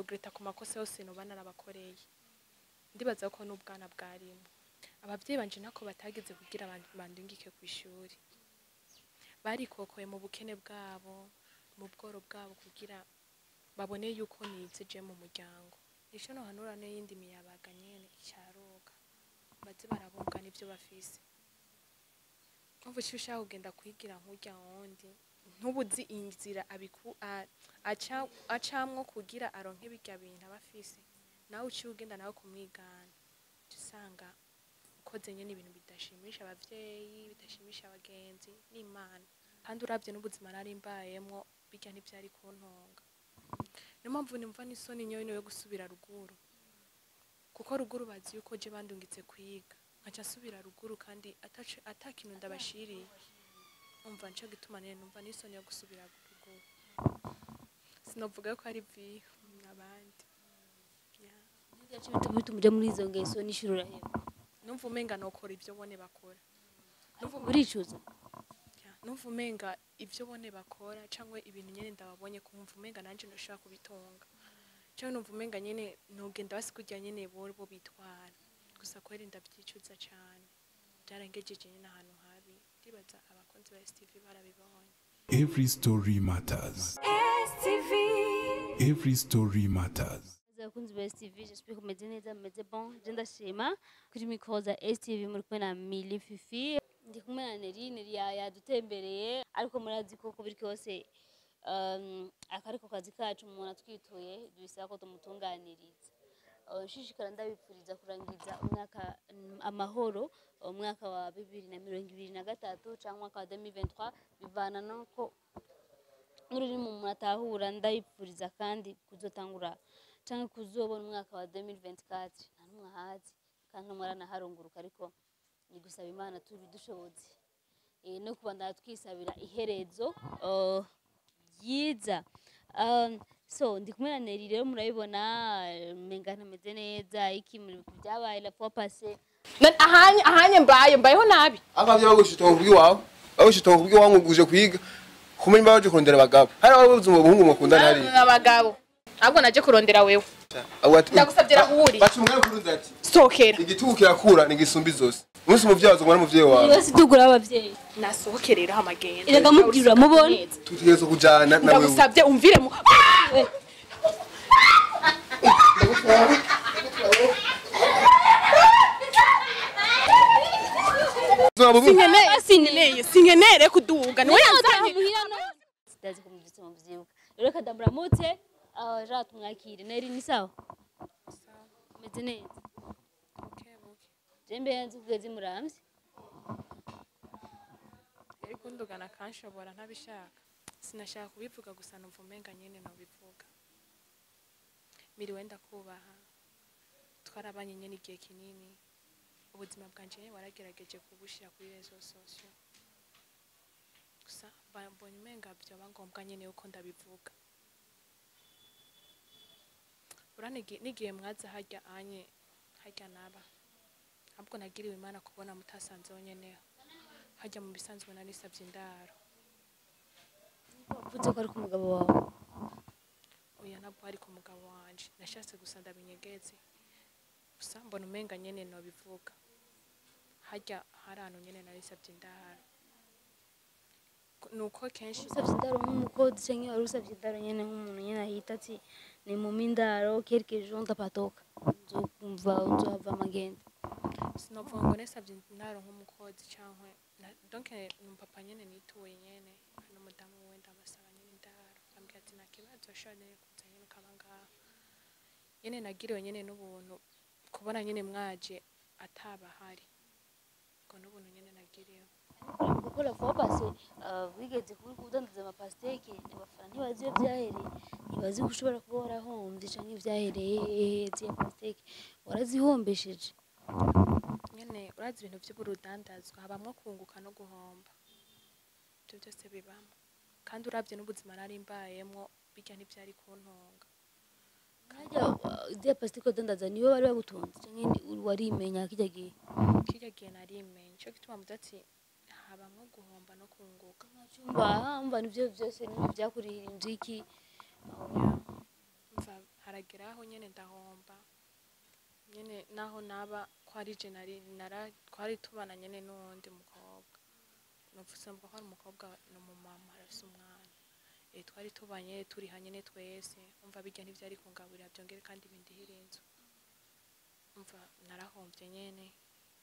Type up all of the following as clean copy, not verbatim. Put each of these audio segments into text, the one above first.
nkaregreta ku makosa yose no bana narabakoreye ndibaza ko n'ubwana bwarimo abavyeyi banje nako batageze kugira bandungike ku ishuri barikokoye mu bukene bwabo mu bworo bwabo kugira babone yuko nizeje mu muryango nico no hanura n'iyindi miyabaga nyene icaroga baze barabunga n'ivyo bafise umva ushaka kugenda kwigira nk'urya wundi ntubuzi inzira acamwo kugira aronke birya bintu abafise nawe uciye ugenda nawe kumwigana usanga ukoze nyene ibintu bidashimisha abavyeyi bidashimisha abagenzi n'Imana kandi uravye n'ubuzima nari mbayemwo birya ntivyari kuntonga niyo mpamvu nimva n'isoni nyoyo yo gusubira ruguru kuko ruguru bazi yuko je bandungitse kwiga nkaca subira ruguru kandi atakintu ndabashiriye umva nco gituma nene numva n'isoni yo gusubira ruguru sinovuga ko ari Ivyo n'abandi Yaje bitumuja muri izo ngeso n'ishurura hebo numva umenga nokora ivyo bone bakora numva buricuza numva umenga ivyo bone bakora cangwe ibintu nyene ndababonye kumva umenga nanje ndoshaka kubitonga cyo numva umenga nyene nogenda basikujya nyene bo bitwara gusa kweri ndavyicuza cyane byarengejeje nyene ahantu habi ndibaza abakonzi ba STV barabibonye. Every story matters. STV. Every story matters. Abakunzi ba STV j'espère que meze neza meze bon je ndashima kuri micro za STV muri kumwe na Mili Fifi ndi kumwe na Nelly yadutembereye ariko murazi ko biri kose akariko kazi kacu umuntu atwituye dubisaba ko tumutunganiriza shishikara ndabipfuriza kurangiza umwaka amahoro umwaka wa 2023 cyangwa umwaka wa 2023 bivana nuko muri mu muratahura ndabipfuriza kandi kuzotangura cyangwa kuzobona umwaka wa 2024 nta numwe hazi kandi umwana harunguruka ariko ni gusaba Imana turi dushoboze no kubandana twisabira iherezo yiza so ndi kumwe na Nelly rero murabibona menga ntameze neza iki muri byabaye la fois passée ahanye mbayeho nabi akavye bagushitonga kubwiwawe bagushitonga kubwiwawe nguje kwiga kumenya baje kurondera abagabo hari ababuze mu buhungu mukundana hari abagabo ahubwo naje kurondera wewe ndagusabye rahuri bati umwe kurunda ati sokera igitugu kirakura nigisumbi zose umunsi muvyazo ngwana muvyeyi wawe yose tugura abavyeyi nasohokerera hamagenda irega mubwira mubona tutegezo kujana na wewe ndagusabye umvire mu sinkeneye kuduga niwe yanzanye ndazi kumvise mu vyibuka rero kadamramutse ja tumwakire Nelly ni sawa meze neza jembe yanze kugeze muramzi ariko ndugana kanshobora ntabishaka sinashaka kubivuga gusa numva umenga nyene no bivuga miri wenda kubaha twarabanye nyene igihe kinini ubuzima bwanje waragerageje kubushira kuri rezo sosio gusa mbonye umenga byo bangombwa nyene uko ndabivuga uranigi nigiye mwaza hajya naba ahubwo nagiriwe Imana kubona mutasanze nyene hajya mu bisanzwe narisabye indaro uvuze ko ari ku mugabo wawe oya nabwo ari ku mugabo wanje nashatse gusa ndabinyegeze gusa mbona umenga nyene no bivuga hajya harano nyene narisabye indaro nuko kenshi usabye indaro nk'umukozi cyangwa wari usabye indaro nyene nk'umuntu nyene ahita ati ni mu mindaro quelque jour ndapatoka nzova amagenda sinovuga ngo nesabye indaro nk'umukozi cyangwa donc papa nyene nituye nyene hano mudamu wenda abasaba nyene indaro ambwira ati nakibazo ashane kuza nyene kabanga nyene nagiriwe nyene n'ubuntu kubona nyene mwaje atabahari ngo n'ubuntu nyene nagiriwe kuko la fois passée wigeze kudandaza amapasteke abafana ntibazi iyo byahereye ntibazi gushobora kuba warahombye cyangwa ibyahereye ziya pasteke warazihombesheje nyene urazi ibintu by'uburudandazwa habamwe kunguka no guhomba byo byose bibamo kandi uravye n'ubuzima nari mbayemwo bijya ntibyari kuntonga kajya ziya pasteke udandaza niwe bari bagutunze cyangwa warimenya kijya gihe narimenye cyo gituma mudati habamwe guhomba no kunguka mba nivyo byose ni byakurira inziki harageraho nyene ndahomba nyene naho naba ko ari je twari tubana nyene n'uwundi mukobwa novuze ngo ko ari umukobwa no mu mama arafise umwana twari tubanye turi hanyene twese umva bijya ntivyari kungaburira byongere kandi bindihira inzu umva narahombye nyene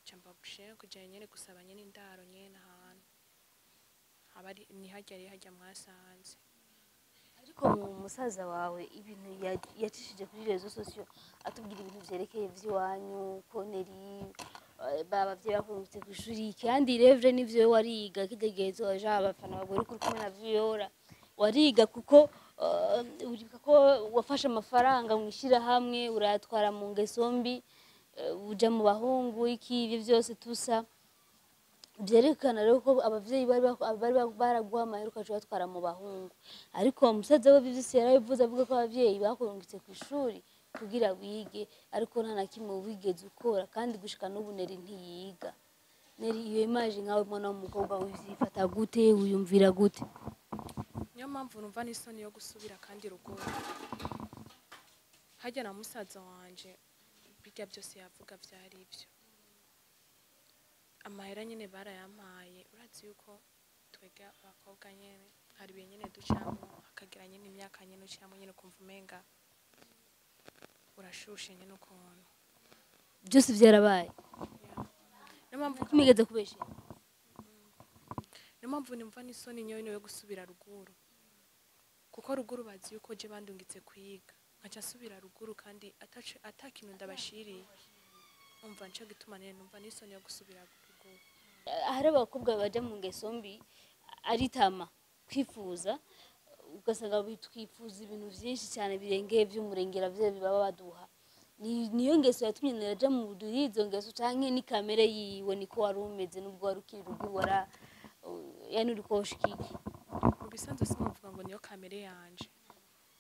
camba bushe kujya nyene gusaba nyene indaro nyene ahantu abari ni hajya mwasanze ariko musaza wawe ibintu yacishije kuri rezo sosiyo atubwira ibintu vyerekeye vy'iwanyu ko Nelly babavyeyi bakungutse ku ishuri kandi revre n'ivyo wariga kidegezo aja abafana bagore kuri kumwe na Vyora wariga kuko uribuka ko wafashe amafaranga mwishira hamwe urayatwara mu ngeso mbi uja mu bahungu iki ivyo vyose tusa byerekana rero ko abavyeyi bari baraguha amahera ukaja batwara mu bahungu ariko umusaza we vyose yarabivuze avuga ko abavyeyi bakurungitse ku ishuri kugira wige ariko nta na kimwe wigeze ukora kandi gushika n'ubu Nelly ntiyiga. Nelly iyo image nkawe mwana w'umukobwa wifata gute uyumvira gute? Niyo mpamvu numva n'isoni yo gusubira kandi ruguru hajya na musaza wanje bijya byose yavuga vyari ivyo amahera nyene barayampaye urazi yuko twega abakobwa nyene hari biye nyene ducamo akagira nyene imyaka nyene ucamo nyene kumva umenga urashushe nyene ukuntu byose vyarabaye niyo mpamvu kumigeze kubeshe niyo mpamvu nimva n'isoni nyoyo yo gusubira ruguru kuko ruguru bazi yuko je bandungitse kwiga nkaca asubira ruguru kandi atakintu ndabashiriye umva nco gituma nene numva n'isoni yo gusubira ruguru hari abakobwa baje mu ngeso mbi aritama kwifuza ugasanga bitwifuza ibintu byinshi cyane birengeye by'umurengera byo bibaba baduha niyo ngeso yatumye naraja mu budurizo ngeso canke ni kamere yiwe niko wari umeze nubwo wari ukiri rugibora yani urikoshikiki ubisanzwe simuvuga ngo niyo kamere yanje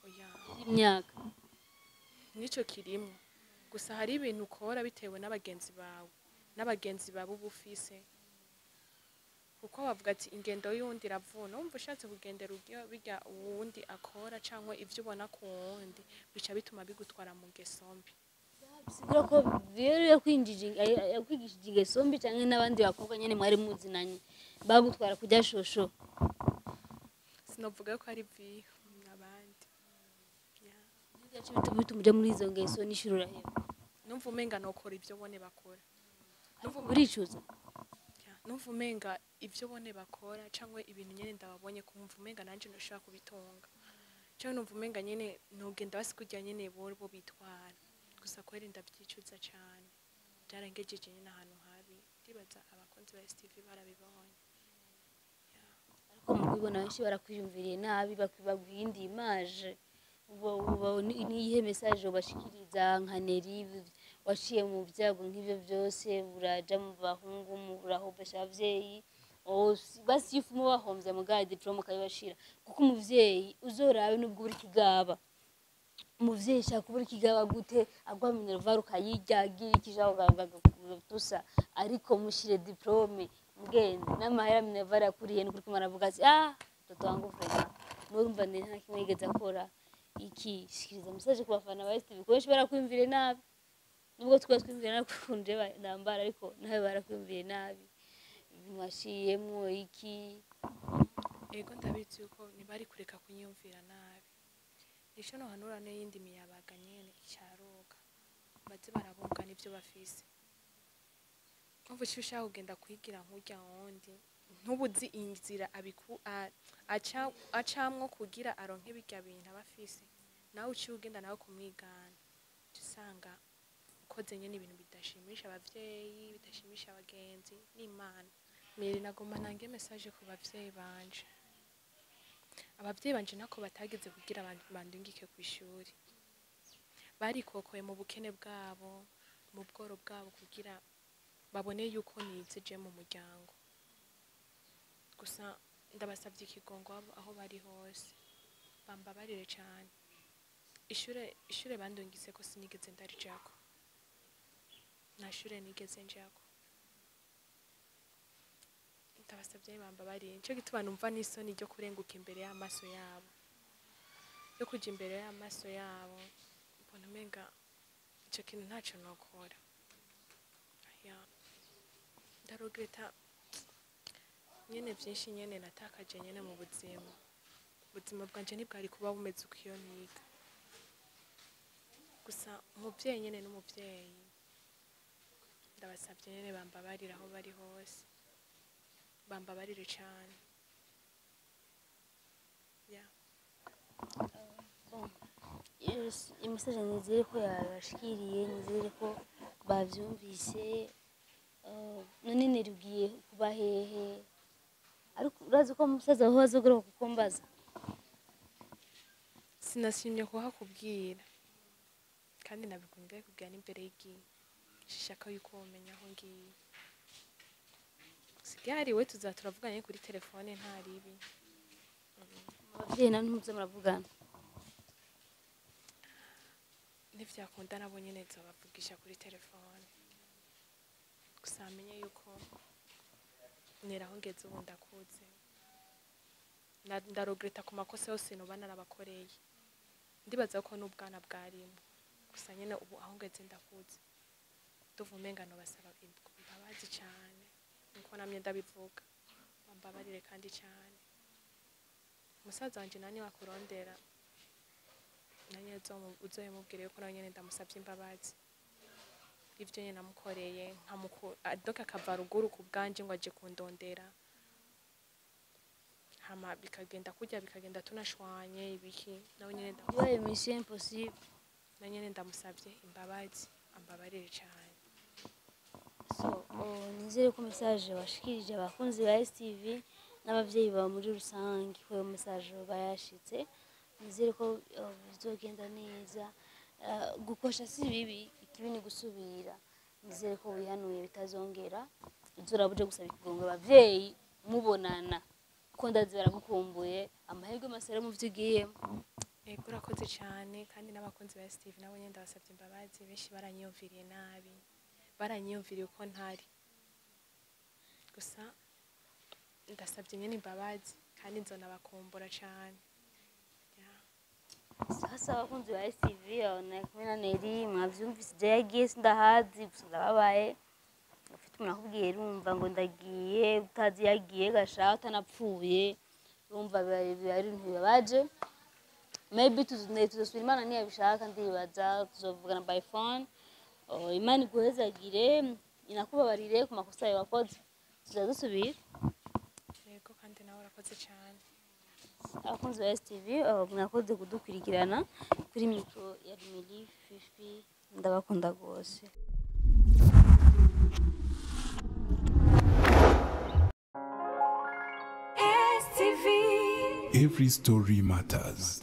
oya imyaka nico kirimo gusa hari ibintu ukora bitewe n'abagenzi bawe ubufise kuko bavuga ati ingendo y'undi ravuna umva ushatse kugendera bijya uwundi akora cyangwa ivyo ubona ku wundi bica bituma bigutwara mu ngeso mbi sigura ko rero yakwigishije ingeso mbi cyangwa n'abandi bakobwa nyene mwari muzinanye bagutwara kujya shosho sinovuga ko ari Ivyo n'abandi yacu bitumuja muri izo ngeso n'ishurura heba numva umenga nokora ivyo bone bakora uricuza numva umenga ivyo bone bakora cyangwa ibintu nyene ndababonye kumva umenga nanje ndoshaka kubitonga cyangwa numva umenga nyene nogenda basikujya nyene bo bitwara gusa kweri ndavyicuza cyane byarengejeje nyene ahantu habi ndibaza abakonzi ba STV barabibonye ariko mu kubibona benshi barakwiyumviriye nabi bakubabwiye indi image niyihe message ubashikiriza nka Nelly waciye mu byago nk'ivyo byose uraja mu bahungu urahobesha abavyeyi basi ifu mu bahomvye mu gadi diploma kayibashira kuko umuvyeyi uzorabe nubwo uri kigaba umuvyeyi shaka uri kigaba gute agwa minerval ukayijyagira ikijaho tusa ariko mushire diplome mugenzi n'amahera minerval yakuriye n'ukuri kumaravuga ati toto wangu frère n'urumva nta kimwe yigeze akora iki shikiriza message ku bafana ba STV koshi barakwimvire nabi nubwo twimvire nakunje ndambara ariko nawe barakwimvire nabi mwashiyemwo iki ego ndabizi yuko nibari kureka kunyumvira nabi nisho no hanura n'iyindi miyabaga nyene icaroga baze barabunga n'ivyo bafise umva ushaka kugenda kwigira nk'urya wundi ntubuzi inzira acamwo kugira aronke birya bintu abafise nawe uciye ugenda nawe kumwigana usanga ukoze nyene ibintu bidashimisha abavyeyi bidashimisha abagenzi n'Imana Nelly nagomba nange message ku bavyeyi banje abavyeyi banje nako batageze kugira bandungike ku ishuri barikokoye mu bukene bwabo mu bworo bwabo kugira babone yuko nizeje mu muryango gusa ndabasabye ikigongo aho bari hose bambabarire cyane ishure bandungise ko sinigeze ndarijako nta shure nigeze njako ndabasabye bambabarire nico gituma numva n'isoni ryo kurenguka imbere y'amaso yabo yo kuja imbere y'amaso yabo umenga icyo kintu ntacyo nokora ya ndarogereta nyene byinshi nyene natakaje nyene mu buzima bwanje ntibwari kuba bumeze uko iyo niga gusa umubyeyi nyene n'umubyeyi ndabasabye nyene bambabarira aho bari hose bambabarire cyane ya imisaje nizere ko yabashikiriye nizere ko bavyumvise none nerubwiye kuba hehe ariko urazi ko umusaza aho azogera kukumbaza sinasimye kuhakubwira kandi nabikunda kubwira n'imbere y'igihe shishaka yuko umenya aho ngiye sigari we tuzaturavuganye kuri telefone ntaribi abavyeyi namwe muze muravugana ntivyakunda nabo nyene nzobavugisha kuri telefone gusa amenye yuko neraho ngeze ubu ndakuze ndarogereta ku makosa yose noba narabakoreye ndibaza ko n'ubwana bwarimo gusa nyene ubu aho ngeze ndakuze tuvumenga no basaba imbabazi cyane nkuko namye ndabivuga bambabarire kandi cyane umusaza wanje nani wakurondera nanye uzoyemubwire yuko nawe nyene ndamusabye imbabazi ivyo nyene namukoreye adoka akava ruguru ku bwanje ngo aje kundondera hama bikagenda kurya bikagenda tunashwanye ibiki nawe nyene ouais mission impossible na nyene ndamusabye imbabazi ambabarire cyane so nizere ko message washikirije abakunzi ba STV n'abavyeyi ba muri rusange ko message bayashitse nizere ko bizogenda neza gukosha si bibi ikibi ni gusubira nizere ko wihanuye bitazongera uzorabuje gusaba ikigongo abavyeyi mubonana ko ndazi baragukumbuye amahirwe masere mu vyigiyemo ego urakoze cyane kandi n'abakunzi ba Steve nabo nyenda basabye imbabazi benshi baranyumviriye nabi baranyumviriye uko ntari gusa ndasabye nyene imbabazi kandi nzonabakumbura cyane sasa abakunzi ba STV na kumwe na Nelly mwavyumvise je yagiye sindahazi gusa ndababaye ufite umuntu akubwiye rumva ngo ndagiye utazi yagiye gasha utanapfuye rumva bari ntibabaje maybe tuzosubira Imana ntiyabishaka ndibaza tuzovugana by phone Imana iguhezagire inakubabarire ku makosa yawe wakoze tuzadusubira yego kandi nawe urakoze cyane abakunzi ba STV mwakoze kudukurikirana kuri mikro ya Nelly Fifi ndabakunda gose Every story matters.